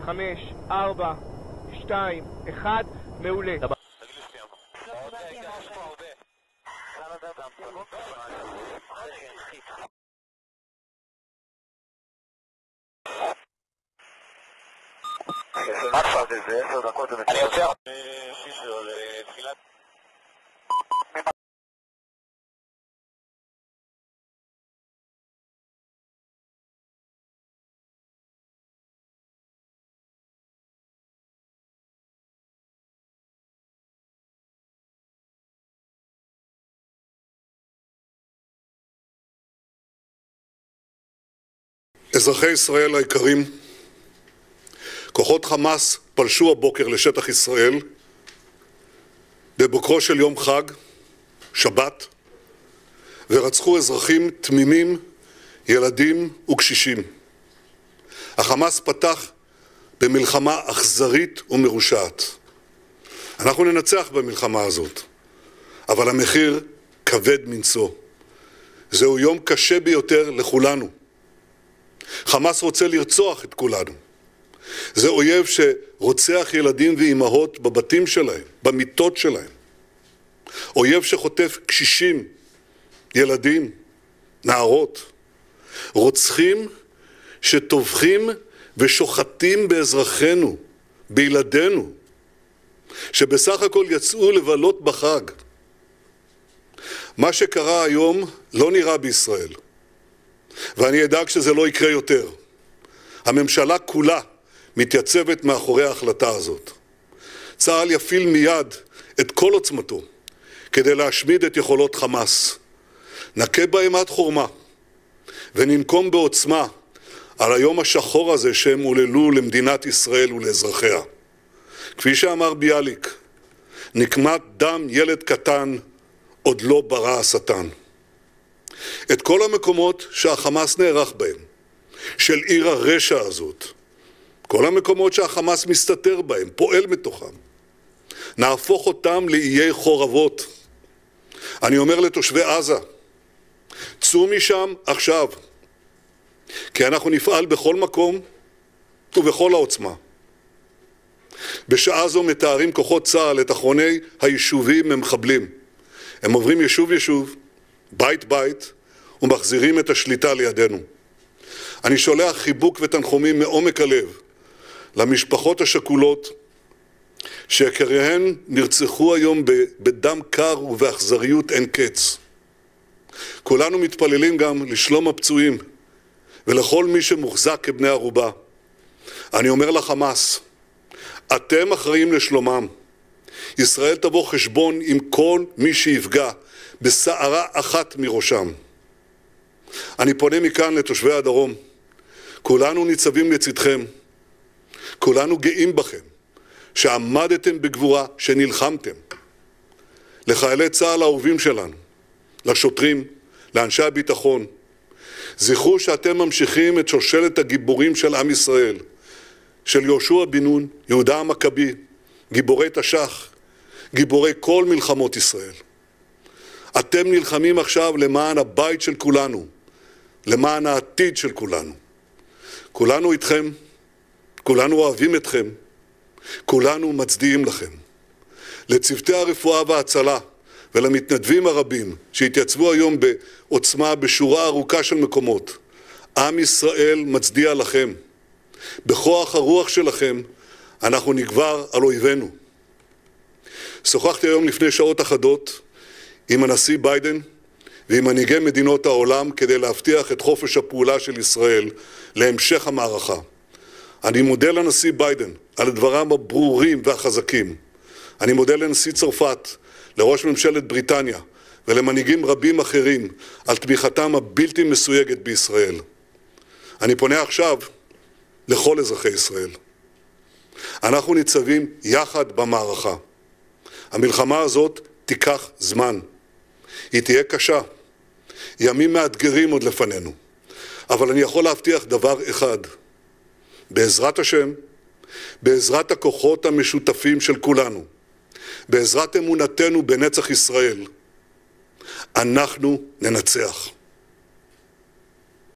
5, 4, 2, 1, מעולה. אני יוצא. אזרחי ישראל היקרים, כוחות חמאס פלשו הבוקר לשטח ישראל בבוקרו של יום חג, שבת, ורצחו אזרחים תמימים, ילדים וקשישים. החמאס פתח במלחמה אכזרית ומרושעת. אנחנו ננצח במלחמה הזאת, אבל המחיר כבד מנשוא. זהו יום קשה ביותר לכולנו. חמאס רוצה לרצוח את כולנו. זה אויב שרוצח ילדים ואימהות בבתים שלהם, במיטות שלהם. אויב שחוטף קשישים, ילדים, נערות. רוצחים שטובחים ושוחטים באזרחינו, בילדינו, שבסך הכל יצאו לבלות בחג. מה שקרה היום לא נראה בישראל. ואני אדאג שזה לא יקרה יותר. הממשלה כולה מתייצבת מאחורי ההחלטה הזאת. צה"ל יפעיל מיד את כל עוצמתו כדי להשמיד את יכולות חמאס. נכה בהם עד חורמה וננקום בעוצמה על היום השחור הזה שהם עוללו למדינת ישראל ולאזרחיה. כפי שאמר ביאליק, נקמת דם ילד קטן עוד לא ברא השטן. את כל המקומות שהחמאס נערך בהם, של עיר הרשע הזאת, כל המקומות שהחמאס מסתתר בהם, פועל מתוכם, נהפוך אותם לאיי חורבות. אני אומר לתושבי עזה, צאו משם עכשיו, כי אנחנו נפעל בכל מקום ובכל העוצמה. בשעה זו מתארים כוחות צה"ל את אחרוני היישובים ממחבלים. הם עוברים יישוב יישוב, בית בית, ומחזירים את השליטה לידינו. אני שולח חיבוק ותנחומים מעומק הלב למשפחות השכולות שיקיריהן נרצחו היום בדם קר ובאכזריות אין קץ. כולנו מתפללים גם לשלום הפצועים ולכל מי שמוחזק כבני ערובה. אני אומר לחמאס, אתם אחראים לשלומם. ישראל תבוא חשבון עם כל מי שיפגע בסערה אחת מראשם. אני פונה מכאן לתושבי הדרום. כולנו ניצבים לצדכם. כולנו גאים בכם, שעמדתם בגבורה, שנלחמתם. לחיילי צה"ל האהובים שלנו, לשוטרים, לאנשי הביטחון, זכרו שאתם ממשיכים את שושלת הגיבורים של עם ישראל, של יהושע בן נון, יהודה המכבי, גיבורי תש"ח, גיבורי כל מלחמות ישראל. אתם נלחמים עכשיו למען הבית של כולנו, למען העתיד של כולנו. כולנו איתכם, כולנו אוהבים אתכם, כולנו מצדיעים לכם. לצוותי הרפואה וההצלה ולמתנדבים הרבים שהתייצבו היום בעוצמה בשורה ארוכה של מקומות, עם ישראל מצדיע לכם. בכוח הרוח שלכם אנחנו נגבר על אויבינו. שוחחתי היום לפני שעות אחדות עם הנשיא ביידן ועם מנהיגי מדינות העולם כדי להבטיח את חופש הפעולה של ישראל להמשך המערכה. אני מודה לנשיא ביידן על דבריו הברורים והחזקים. אני מודה לנשיא צרפת, לראש ממשלת בריטניה ולמנהיגים רבים אחרים על תמיכתם הבלתי מסויגת בישראל. אני פונה עכשיו לכל אזרחי ישראל. אנחנו ניצבים יחד במערכה. המלחמה הזאת תיקח זמן. היא תהיה קשה. ימים מאתגרים עוד לפנינו. אבל אני יכול להבטיח דבר אחד. בעזרת השם, בעזרת הכוחות המשותפים של כולנו, בעזרת אמונתנו בנצח ישראל, אנחנו ננצח.